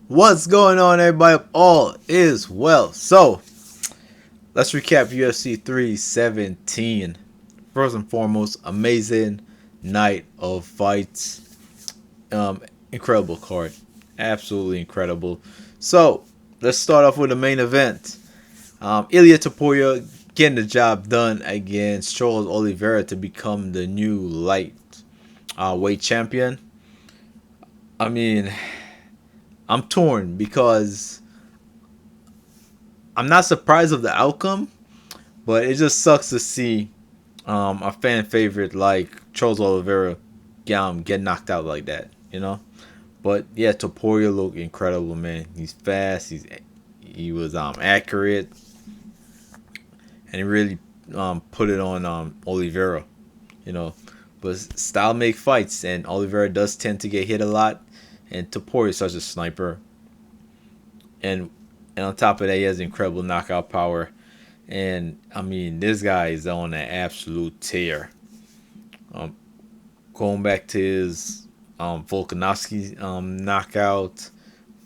What's going on, everybody? All is well. So, let's recap UFC 317. First and foremost, amazing night of fights. Incredible card. Absolutely incredible. So, let's start off with the main event. Ilya Topuria getting the job done against Charles Oliveira to become the new light weight champion. I mean, I'm torn because I'm not surprised of the outcome, but it just sucks to see a fan favorite like Charles Oliveira get knocked out like that, you know. But yeah, Topuria looked incredible, man. He's fast. He was accurate, and he really put it on Oliveira, you know. But style make fights, and Oliveira does tend to get hit a lot, and Topuria is such a sniper, and and on top of that, he has incredible knockout power. And I mean, this guy is on an absolute tear. Um, Going back to his Volkanovski knockout,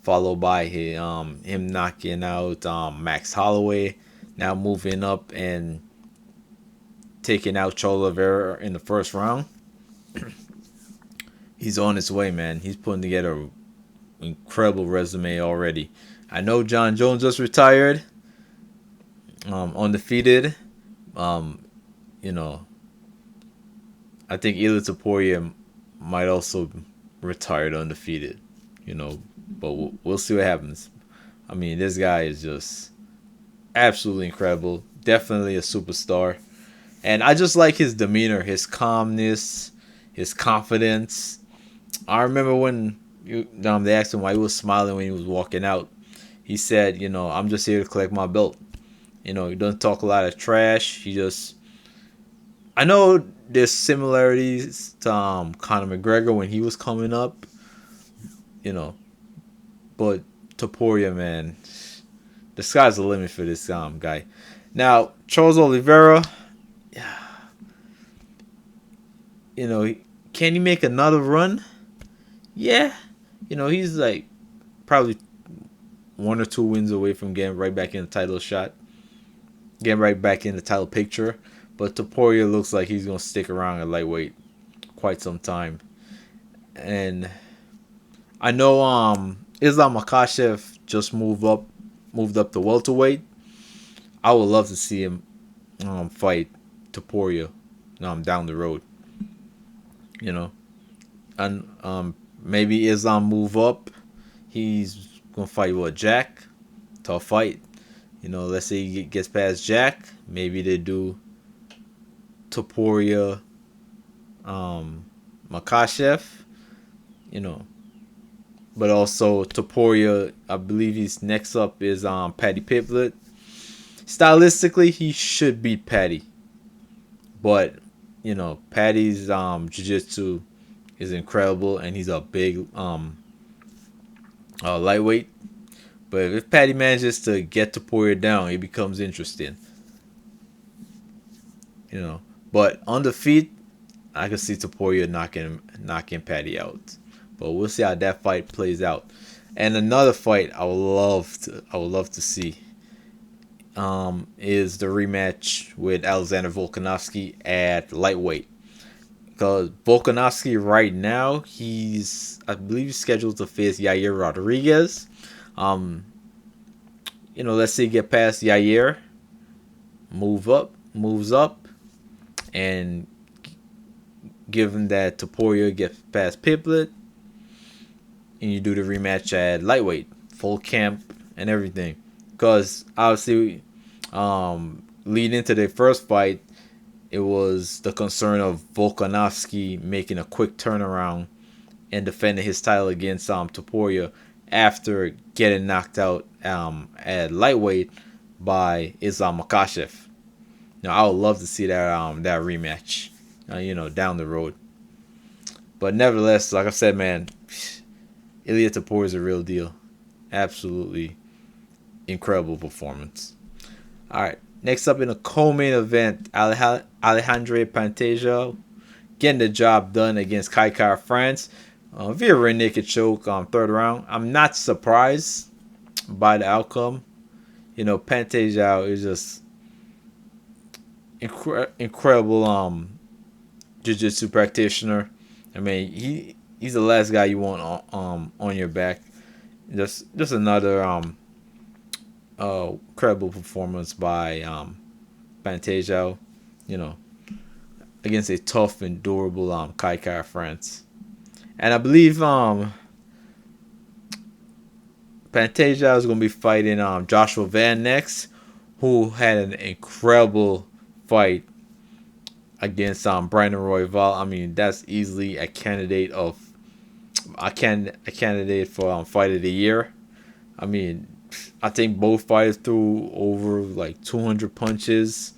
followed by him knocking out Max Holloway. Now moving up and taking out Charles Oliveira in the first round. He's on his way, man. He's putting together an incredible resume already. I know John Jones just retired, undefeated. Um, you know, I think Ilya Topuria might also retire undefeated, you know, but we'll see what happens. I mean, this guy is just absolutely incredible. Definitely a superstar. And I just like his demeanor, his calmness, his confidence. I remember when they asked him why he was smiling when he was walking out. He said, I'm just here to collect my belt. He doesn't talk a lot of trash. I know there's similarities to Conor McGregor when he was coming up, you know, but Topuria, man, the sky's the limit for this guy. Now, Charles Oliveira, can he make another run? Yeah, he's like probably one or two wins away from getting right back in the title shot, getting right back in the title picture. But Topuria looks like he's gonna stick around at lightweight quite some time. And I know Islam Makhachev just moved up to welterweight. I would love to see him fight Topuria down the road. And maybe Islam move up. He's gonna fight Jack. Tough fight. Let's say he gets past Jack. Maybe they do Topuria, Makhachev, but also Topuria. I believe he's next up is Paddy Pimblett. Stylistically, he should beat Paddy, but Paddy's jiu-jitsu is incredible, and he's a big lightweight. But if Paddy manages to get Topuria down, it becomes interesting. But on the feet, I can see Topuria knocking Paddy out. But we'll see how that fight plays out. And another fight I would love to see is the rematch with Alexander Volkanovski at lightweight. Because Volkanovski right now, I believe he's scheduled to face Yair Rodriguez. Let's say get past Yair, moves up, and given that Topuria gets past Pimblett, and you do the rematch at lightweight, full camp and everything. Because obviously, leading into the first fight, it was the concern of Volkanovski making a quick turnaround and defending his title against Topuria after getting knocked out at lightweight by Islam Makhachev. I would love to see that rematch, down the road. But nevertheless, like I said, man, Ilya Topuria is a real deal. Absolutely incredible performance. All right, next up in the co-main event, Alejandro Pantoja getting the job done against Kai Kara France. Via rear naked choke, third round. I'm not surprised by the outcome. You know, Pante Zhao is just incredible jiu-jitsu practitioner. I mean, he's the last guy you want on your back. Just another credible performance by Pante Zhao, you know, against a tough and durable Kai Kara France. And I believe Pantasia is going to be fighting Joshua Van next, who had an incredible fight against Brandon Royval. I mean, that's easily a candidate for fight of the year. I mean, I think both fighters threw over like 200 punches.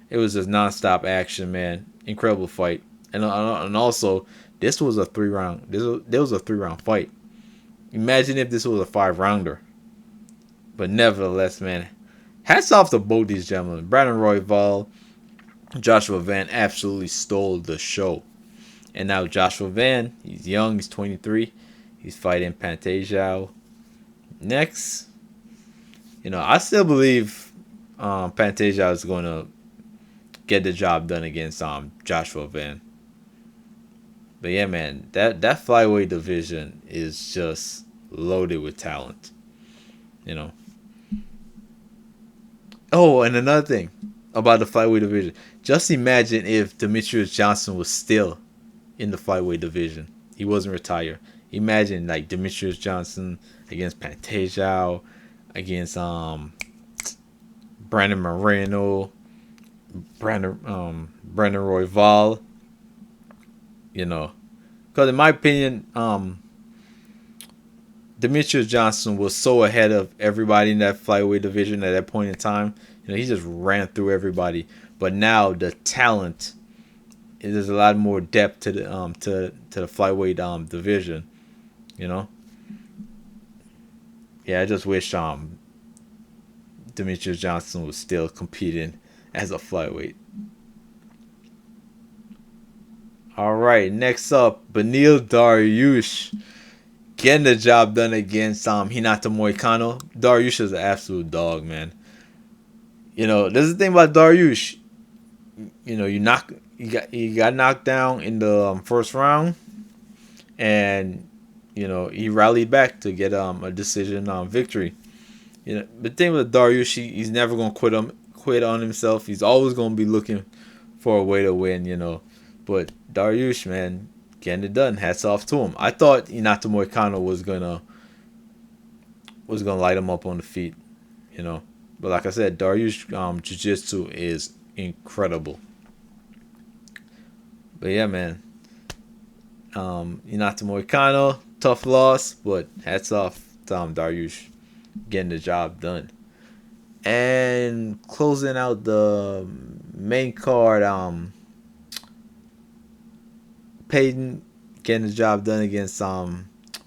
It was just nonstop action, man. Incredible fight, and also this was a 3 round. There was a 3 round fight. Imagine if this was a 5 rounder. But nevertheless, man, hats off to both these gentlemen. Brandon Royval, Joshua Van absolutely stole the show. And now Joshua Van, he's young, he's 23. He's fighting Pante Zhao. Next, you know, I still believe Pante Zhao is going to get the job done against Joshua Van. But yeah, man, that flyweight division is just loaded with talent. You know. Oh, and another thing about the flyweight division. Just imagine if Demetrius Johnson was still in the flyweight division. He wasn't retired. Imagine like Demetrius Johnson against Pante Zhao, against Brandon Moreno, Brandon Royval. You know, because in my opinion, Demetrius Johnson was so ahead of everybody in that flyweight division at that point in time. You know, he just ran through everybody. But now the talent, there's a lot more depth to the flyweight division. You know, yeah, I just wish Demetrius Johnson was still competing as a flyweight. All right, next up, Beneil Dariush getting the job done against Hinata Moicano. Dariush is an absolute dog, man. You know, there's the thing about Dariush. You know, you got knocked down in the first round, and you know he rallied back to get a decision victory. You know, the thing with Dariush, he's never gonna quit on himself. He's always gonna be looking for a way to win. You know, but Dariush, man, getting it done. Hats off to him. I thought Hinata Moicano was gonna light him up on the feet, you know. But like I said, Dariush jiu-jitsu is incredible. But yeah, man, Hinata Moicano, tough loss, but hats off to Dariush getting the job done. And closing out the main card, Payton getting the job done against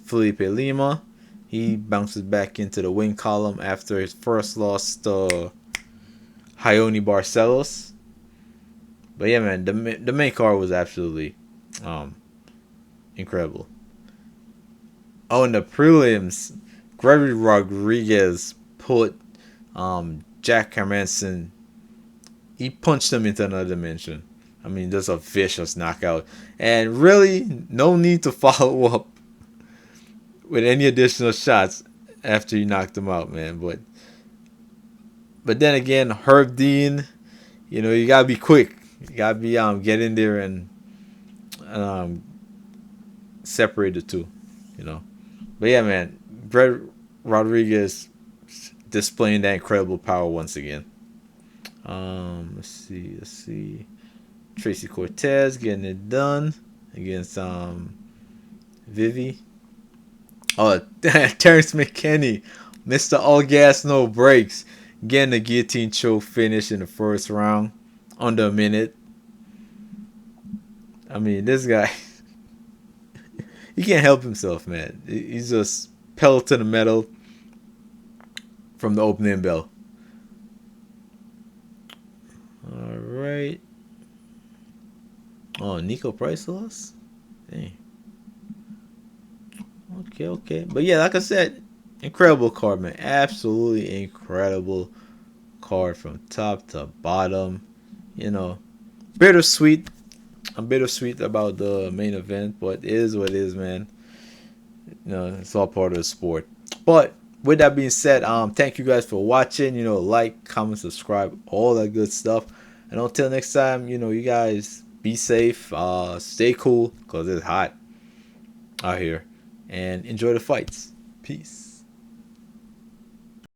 Felipe Lima. He bounces back into the win column after his first loss to Ione Barcelos. But yeah, man, the main card was absolutely incredible. Oh, in the prelims, Gregory Rodriguez put Jack Hermanson. He punched him into another dimension. I mean, just a vicious knockout. And really, no need to follow up with any additional shots after you knocked him out, man. But then again, Herb Dean, you know, you gotta be quick. You gotta be get in there and separate the two, you know. But yeah, man, Brett Rodriguez displaying that incredible power once again. Let's see. Tracy Cortez getting it done against Vivi. Oh, Terrence McKinney, Mr. All Gas No Brakes, getting the guillotine choke finish in the first round, under a minute. I mean, this guy, he can't help himself, man. He's just pedal to the metal from the opening bell. All right. Oh, Nico Price lost? Dang. Okay, okay. But yeah, like I said, incredible card, man. Absolutely incredible card from top to bottom. You know, bittersweet. I'm bittersweet about the main event, but it is what it is, man. You know, it's all part of the sport. But with that being said, thank you guys for watching. You know, like, comment, subscribe, all that good stuff. And until next time, you know, you guys be safe, stay cool, cause it's hot out here, and enjoy the fights. Peace.